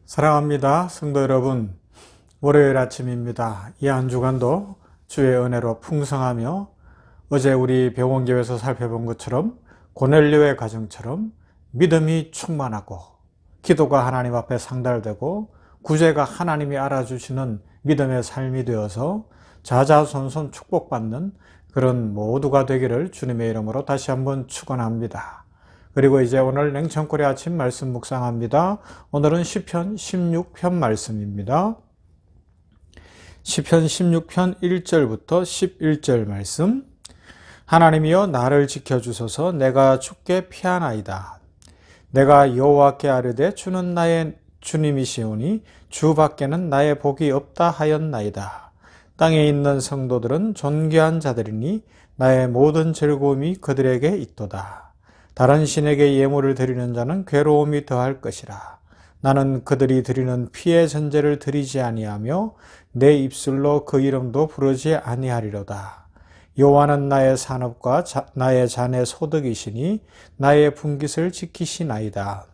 사랑합니다. 성도 여러분, 월요일 아침입니다. 이 한 주간도 주의 은혜로 풍성하며 어제 우리 병원교회에서 살펴본 것처럼 고넬료의 가정처럼 믿음이 충만하고 기도가 하나님 앞에 상달되고 구제가 하나님이 알아주시는 믿음의 삶이 되어서 자자손손 축복받는 그런 모두가 되기를 주님의 이름으로 다시 한번 축원합니다. 그리고 이제 오늘 냉천골의 아침 말씀 묵상합니다. 오늘은 시편 16편 말씀입니다. 시편 16편 1절부터 11절 말씀. 하나님이여 나를 지켜주소서. 내가 주께 피하나이다. 내가 여호와께 아뢰되 주는 나의 주님이시오니 주 밖에는 나의 복이 없다 하였나이다. 땅에 있는 성도들은 존귀한 자들이니 나의 모든 즐거움이 그들에게 있도다. 다른 신에게 예물을 드리는 자는 괴로움이 더할 것이라. 나는 그들이 드리는 피의 전제를 드리지 아니하며 내 입술로 그 이름도 부르지 아니하리로다. 여호와는 나의 산업과 나의 잔의 소득이시니 나의 분깃을 지키시나이다.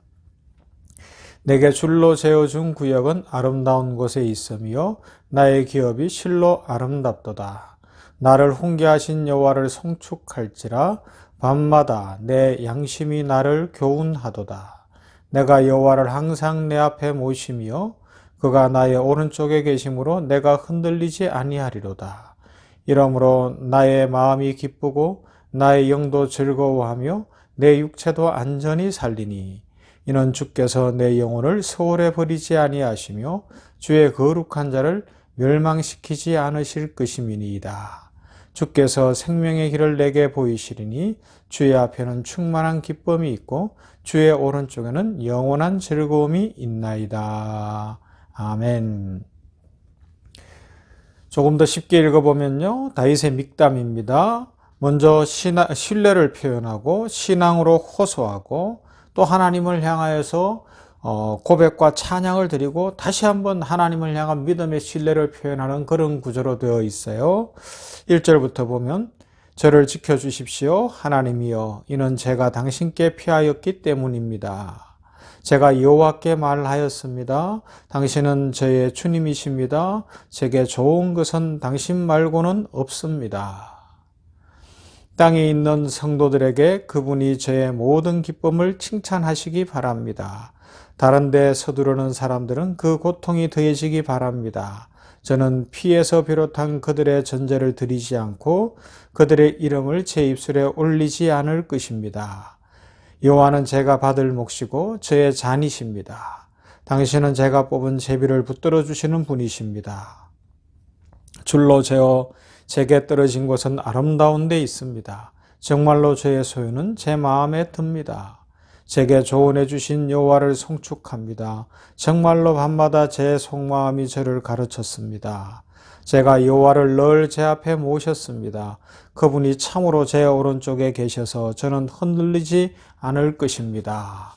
내게 줄로 재어준 구역은 아름다운 곳에 있으며 나의 기업이 실로 아름답도다. 나를 훈계하신 여호와를 송축할지라. 밤마다 내 양심이 나를 교훈하도다. 내가 여호와를 항상 내 앞에 모시며 그가 나의 오른쪽에 계심으로 내가 흔들리지 아니하리로다. 이러므로 나의 마음이 기쁘고 나의 영도 즐거워하며 내 육체도 안전히 살리니 이는 주께서 내 영혼을 소홀히 버리지 아니하시며 주의 거룩한 자를 멸망시키지 않으실 것임이니이다. 주께서 생명의 길을 내게 보이시리니 주의 앞에는 충만한 기쁨이 있고 주의 오른쪽에는 영원한 즐거움이 있나이다. 아멘. 조금 더 쉽게 읽어보면요, 다윗의 믹담입니다. 먼저 신뢰를 표현하고 신앙으로 호소하고 또 하나님을 향하여서 고백과 찬양을 드리고 다시 한번 하나님을 향한 믿음의 신뢰를 표현하는 그런 구조로 되어 있어요. 1절부터 보면 저를 지켜주십시오. 하나님이여 이는 제가 당신께 피하였기 때문입니다. 제가 여호와께 말하였습니다. 당신은 저의 주님이십니다. 제게 좋은 것은 당신 말고는 없습니다. 땅에 있는 성도들에게 그분이 저의 모든 기쁨을 칭찬하시기 바랍니다. 다른 데 서두르는 사람들은 그 고통이 더해지기 바랍니다. 저는 피에서 비롯한 그들의 전제를 드리지 않고 그들의 이름을 제 입술에 올리지 않을 것입니다. 여호와는 제가 받을 몫이고 저의 잔이십니다. 당신은 제가 뽑은 제비를 붙들어 주시는 분이십니다. 줄로 재어 제게 떨어진 곳은 아름다운 데 있습니다. 정말로 저의 소유는 제 마음에 듭니다. 제게 조언해 주신 여호와를 송축합니다. 정말로 밤마다 제 속마음이 저를 가르쳤습니다. 제가 여호와를 늘 제 앞에 모셨습니다. 그분이 참으로 제 오른쪽에 계셔서 저는 흔들리지 않을 것입니다.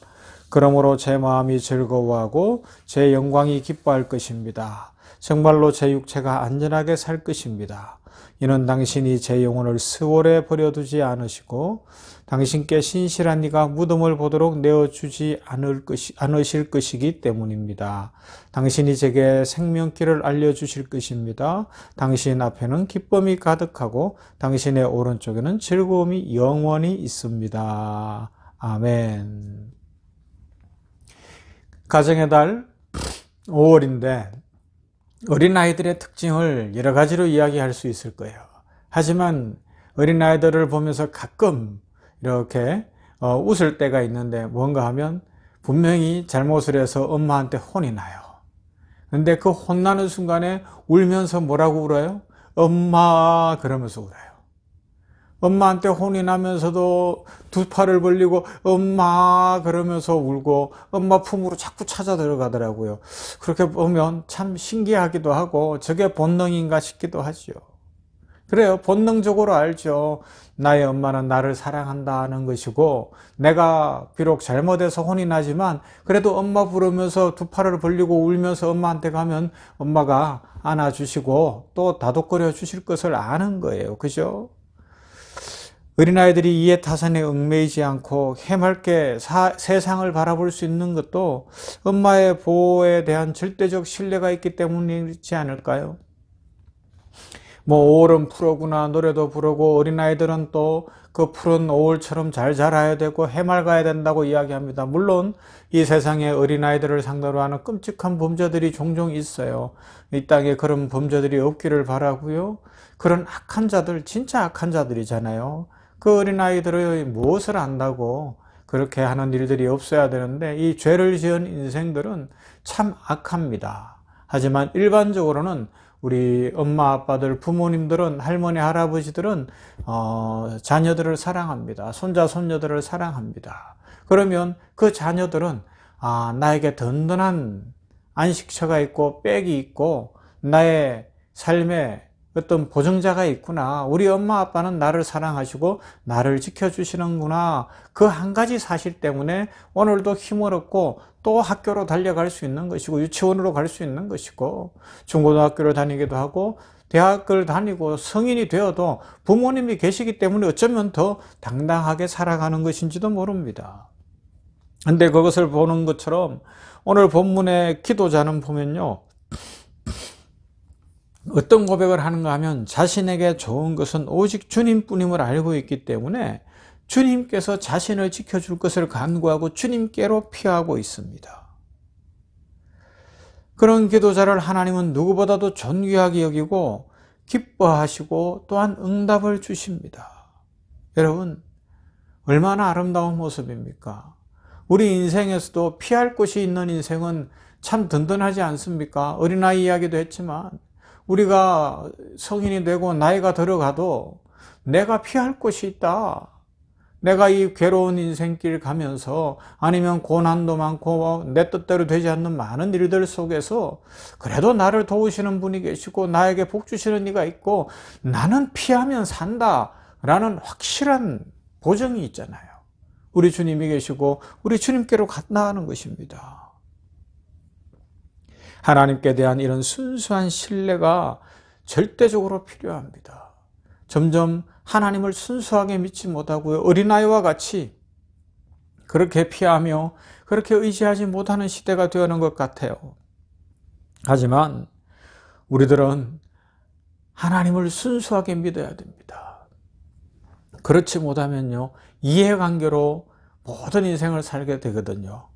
그러므로 제 마음이 즐거워하고 제 영광이 기뻐할 것입니다. 정말로 제 육체가 안전하게 살 것입니다. 이는 당신이 제 영혼을 스월에 버려두지 않으시고 당신께 신실한 이가 무덤을 보도록 내어주지 않으실 것이기 때문입니다. 당신이 제게 생명길을 알려주실 것입니다. 당신 앞에는 기쁨이 가득하고 당신의 오른쪽에는 즐거움이 영원히 있습니다. 아멘. 가정의 달 5월인데 어린아이들의 특징을 여러 가지로 이야기할 수 있을 거예요. 하지만 어린아이들을 보면서 가끔 이렇게 웃을 때가 있는데 뭔가 하면 분명히 잘못을 해서 엄마한테 혼이 나요. 근데 그 혼나는 순간에 울면서 뭐라고 울어요? 엄마 그러면서 울어요. 엄마한테 혼이 나면서도 두 팔을 벌리고 엄마 그러면서 울고 엄마 품으로 자꾸 찾아 들어가더라고요. 그렇게 보면 참 신기하기도 하고 저게 본능인가 싶기도 하죠. 그래요. 본능적으로 알죠. 나의 엄마는 나를 사랑한다는 것이고 내가 비록 잘못해서 혼이 나지만 그래도 엄마 부르면서 두 팔을 벌리고 울면서 엄마한테 가면 엄마가 안아주시고 또 다독거려 주실 것을 아는 거예요. 그죠? 어린아이들이 이해 타산에 얽매이지 않고 해맑게 세상을 바라볼 수 있는 것도 엄마의 보호에 대한 절대적 신뢰가 있기 때문이지 않을까요? 뭐 5월은 프로구나 노래도 부르고 어린아이들은 또 그 푸른 5월처럼 잘 자라야 되고 해맑아야 된다고 이야기합니다. 물론 이 세상에 어린아이들을 상대로 하는 끔찍한 범죄들이 종종 있어요. 이 땅에 그런 범죄들이 없기를 바라고요. 그런 악한 자들, 진짜 악한 자들이잖아요. 그 어린아이들의 무엇을 안다고 그렇게 하는 일들이 없어야 되는데 이 죄를 지은 인생들은 참 악합니다. 하지만 일반적으로는 우리 엄마 아빠들 부모님들은 할머니 할아버지들은 자녀들을 사랑합니다. 손자 손녀들을 사랑합니다. 그러면 그 자녀들은 나에게 든든한 안식처가 있고 백이 있고 나의 삶에 어떤 보증자가 있구나. 우리 엄마 아빠는 나를 사랑하시고 나를 지켜주시는구나. 그 한 가지 사실 때문에 오늘도 힘을 얻고 또 학교로 달려갈 수 있는 것이고 유치원으로 갈 수 있는 것이고 중고등학교를 다니기도 하고 대학을 다니고 성인이 되어도 부모님이 계시기 때문에 어쩌면 더 당당하게 살아가는 것인지도 모릅니다. 근데 그것을 보는 것처럼 오늘 본문의 기도자는 보면요. 어떤 고백을 하는가 하면 자신에게 좋은 것은 오직 주님뿐임을 알고 있기 때문에 주님께서 자신을 지켜줄 것을 간구하고 주님께로 피하고 있습니다. 그런 기도자를 하나님은 누구보다도 존귀하게 여기고 기뻐하시고 또한 응답을 주십니다. 여러분, 얼마나 아름다운 모습입니까? 우리 인생에서도 피할 곳이 있는 인생은 참 든든하지 않습니까? 어린아이 이야기도 했지만 우리가 성인이 되고 나이가 들어가도 내가 피할 곳이 있다. 내가 이 괴로운 인생길 가면서 아니면 고난도 많고 내 뜻대로 되지 않는 많은 일들 속에서 그래도 나를 도우시는 분이 계시고 나에게 복 주시는 이가 있고 나는 피하면 산다 라는 확실한 보증이 있잖아요. 우리 주님이 계시고 우리 주님께로 나아가는 것입니다. 하나님께 대한 이런 순수한 신뢰가 절대적으로 필요합니다. 점점 하나님을 순수하게 믿지 못하고요. 어린아이와 같이 그렇게 피하며 그렇게 의지하지 못하는 시대가 되어가는 것 같아요. 하지만 우리들은 하나님을 순수하게 믿어야 됩니다. 그렇지 못하면요. 이해관계로 모든 인생을 살게 되거든요.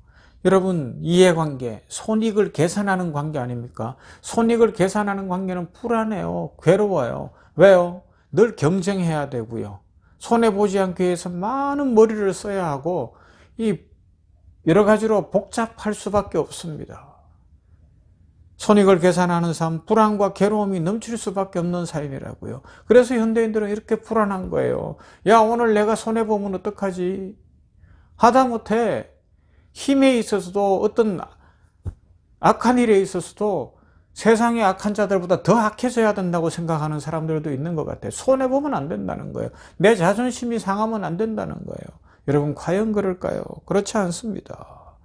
여러분, 이해관계, 손익을 계산하는 관계 아닙니까? 손익을 계산하는 관계는 불안해요. 괴로워요. 왜요? 늘 경쟁해야 되고요. 손해보지 않기 위해서 많은 머리를 써야 하고 이 여러 가지로 복잡할 수밖에 없습니다. 손익을 계산하는 삶, 불안과 괴로움이 넘칠 수밖에 없는 삶이라고요. 그래서 현대인들은 이렇게 불안한 거예요. 야, 오늘 내가 손해보면 어떡하지? 하다못해 힘에 있어서도 어떤 악한 일에 있어서도 세상의 악한 자들보다 더 악해져야 된다고 생각하는 사람들도 있는 것 같아요. 손해보면 안 된다는 거예요. 내 자존심이 상하면 안 된다는 거예요. 여러분, 과연 그럴까요? 그렇지 않습니다.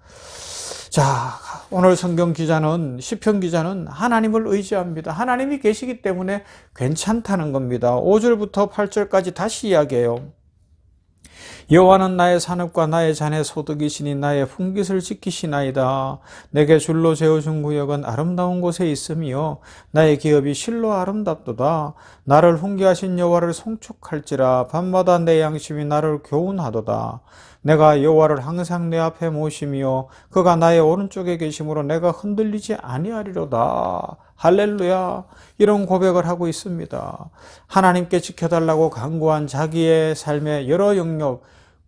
자, 오늘 성경 기자는, 시편 기자는 하나님을 의지합니다. 하나님이 계시기 때문에 괜찮다는 겁니다. 5절부터 8절까지 다시 이야기해요. 여호와는 나의 산업과 나의 잔의 소득이시니 나의 fun깃을 지키시나이다. 내게 줄로 재어준 구역은 아름다운 곳에 있으며 나의 기업이 실로 아름답도다. 나를 훈계하신 여호와를 송축할지라. 밤마다 내 양심이 나를 교훈하도다. 내가 여호와를 항상 내 앞에 모시며 그가 나의 오른쪽에 계심으로 내가 흔들리지 아니하리로다. 할렐루야. 이런 고백을 하고 있습니다. 하나님께 지켜달라고 간구한 자기의 삶의 여러 영역,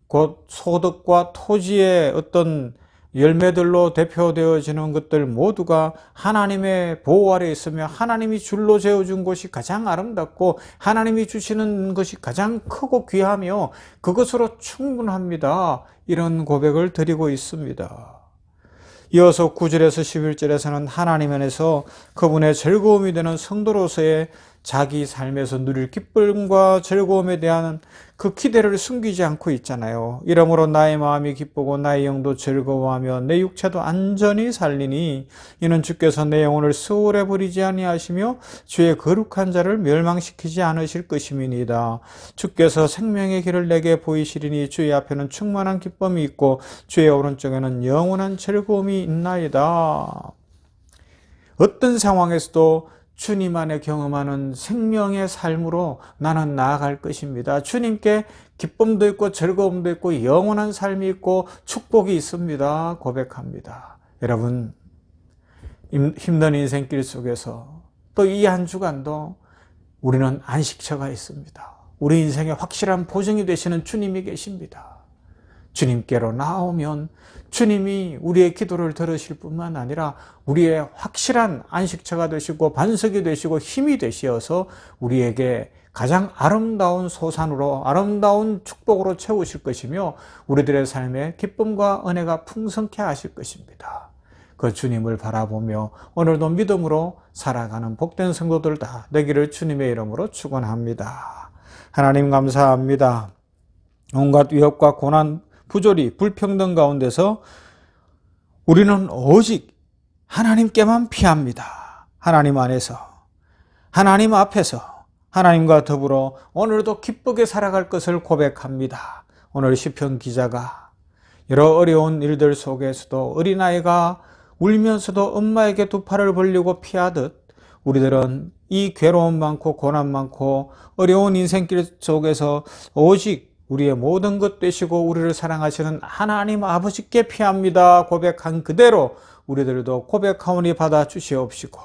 곧 소득과 토지의 어떤 열매들로 대표되어지는 것들 모두가 하나님의 보호 아래 있으며 하나님이 줄로 재어준 곳이 가장 아름답고 하나님이 주시는 것이 가장 크고 귀하며 그것으로 충분합니다. 이런 고백을 드리고 있습니다. 이어서 9절에서 11절에서는 하나님 안에서 그분의 즐거움이 되는 성도로서의 자기 삶에서 누릴 기쁨과 즐거움에 대한 그 기대를 숨기지 않고 있잖아요. 이러므로 나의 마음이 기쁘고 나의 영도 즐거워하며 내 육체도 안전히 살리니 이는 주께서 내 영혼을 수월에 버리지 아니하시며 주의 거룩한 자를 멸망시키지 않으실 것임이니이다. 주께서 생명의 길을 내게 보이시리니 주의 앞에는 충만한 기쁨이 있고 주의 오른쪽에는 영원한 즐거움이 있나이다. 어떤 상황에서도 주님 안에 경험하는 생명의 삶으로 나는 나아갈 것입니다. 주님께 기쁨도 있고 즐거움도 있고 영원한 삶이 있고 축복이 있습니다. 고백합니다. 여러분, 힘든 인생길 속에서 또 이 한 주간도 우리는 안식처가 있습니다. 우리 인생의 확실한 보증이 되시는 주님이 계십니다. 주님께로 나오면 주님이 우리의 기도를 들으실 뿐만 아니라 우리의 확실한 안식처가 되시고 반석이 되시고 힘이 되시어서 우리에게 가장 아름다운 소산으로 아름다운 축복으로 채우실 것이며 우리들의 삶에 기쁨과 은혜가 풍성케 하실 것입니다. 그 주님을 바라보며 오늘도 믿음으로 살아가는 복된 성도들 다 되기를 주님의 이름으로 축원합니다. 하나님 감사합니다. 온갖 위협과 고난, 부조리, 불평등 가운데서 우리는 오직 하나님께만 피합니다. 하나님 안에서, 하나님 앞에서, 하나님과 더불어 오늘도 기쁘게 살아갈 것을 고백합니다. 오늘 시편 기자가 여러 어려운 일들 속에서도 어린아이가 울면서도 엄마에게 두 팔을 벌리고 피하듯 우리들은 이 괴로움 많고 고난 많고 어려운 인생길 속에서 오직 우리의 모든 것 되시고 우리를 사랑하시는 하나님 아버지께 피합니다. 고백한 그대로 우리들도 고백하오니 받아 주시옵시고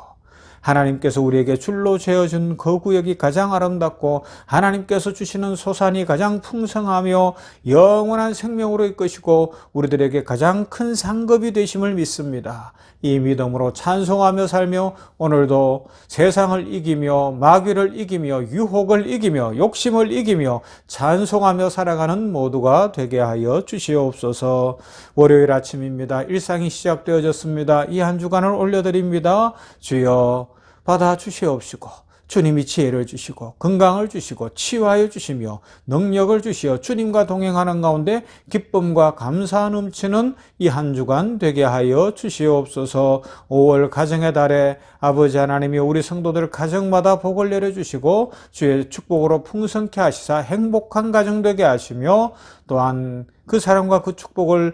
하나님께서 우리에게 줄로 재어준 그 구역이 가장 아름답고 하나님께서 주시는 소산이 가장 풍성하며 영원한 생명으로 이끄시고 우리들에게 가장 큰 상급이 되심을 믿습니다. 이 믿음으로 찬송하며 살며 오늘도 세상을 이기며 마귀를 이기며 유혹을 이기며 욕심을 이기며 찬송하며 살아가는 모두가 되게 하여 주시옵소서. 월요일 아침입니다. 일상이 시작되어졌습니다. 이 한 주간을 올려드립니다. 주여 받아 주시옵시고 주님이 지혜를 주시고 건강을 주시고 치유하여 주시며 능력을 주시어 주님과 동행하는 가운데 기쁨과 감사 넘치는 이 한 주간 되게 하여 주시옵소서. 5월 가정의 달에 아버지 하나님이 우리 성도들 가정마다 복을 내려주시고 주의 축복으로 풍성케 하시사 행복한 가정 되게 하시며 또한 그 사랑과 그 축복을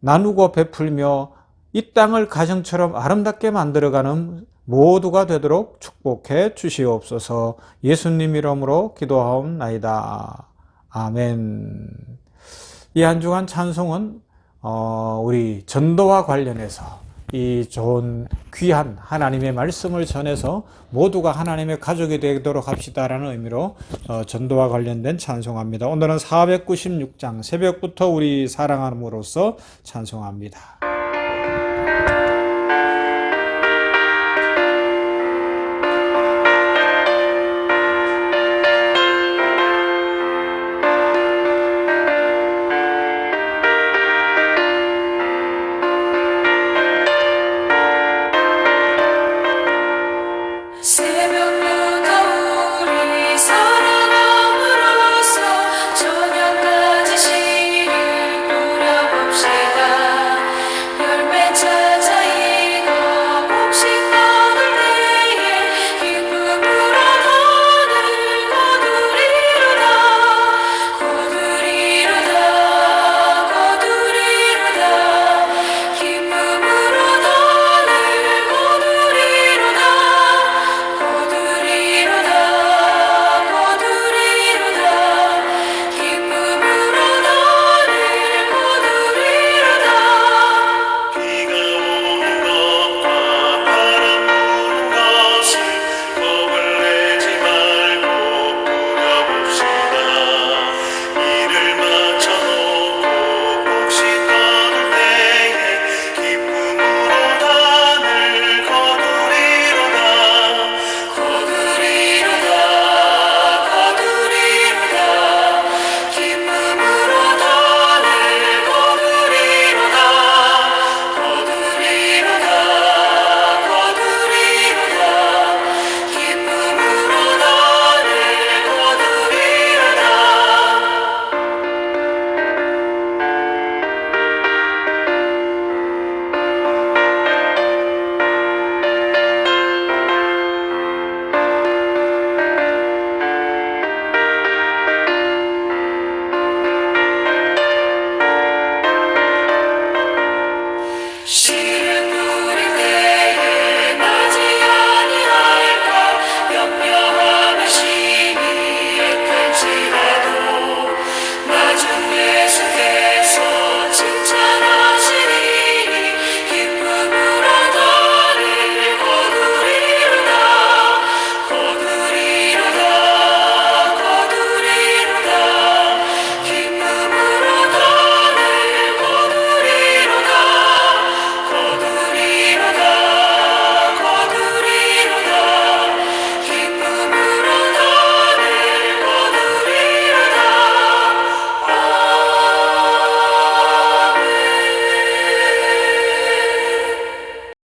나누고 베풀며 이 땅을 가정처럼 아름답게 만들어가는 모두가 되도록 축복해 주시옵소서. 예수님 이름으로 기도하옵나이다. 아멘. 이 한 주간 찬송은 우리 전도와 관련해서 이 좋은 귀한 하나님의 말씀을 전해서 모두가 하나님의 가족이 되도록 합시다라는 의미로 전도와 관련된 찬송합니다. 오늘은 496장 새벽부터 우리 사랑함으로써 찬송합니다.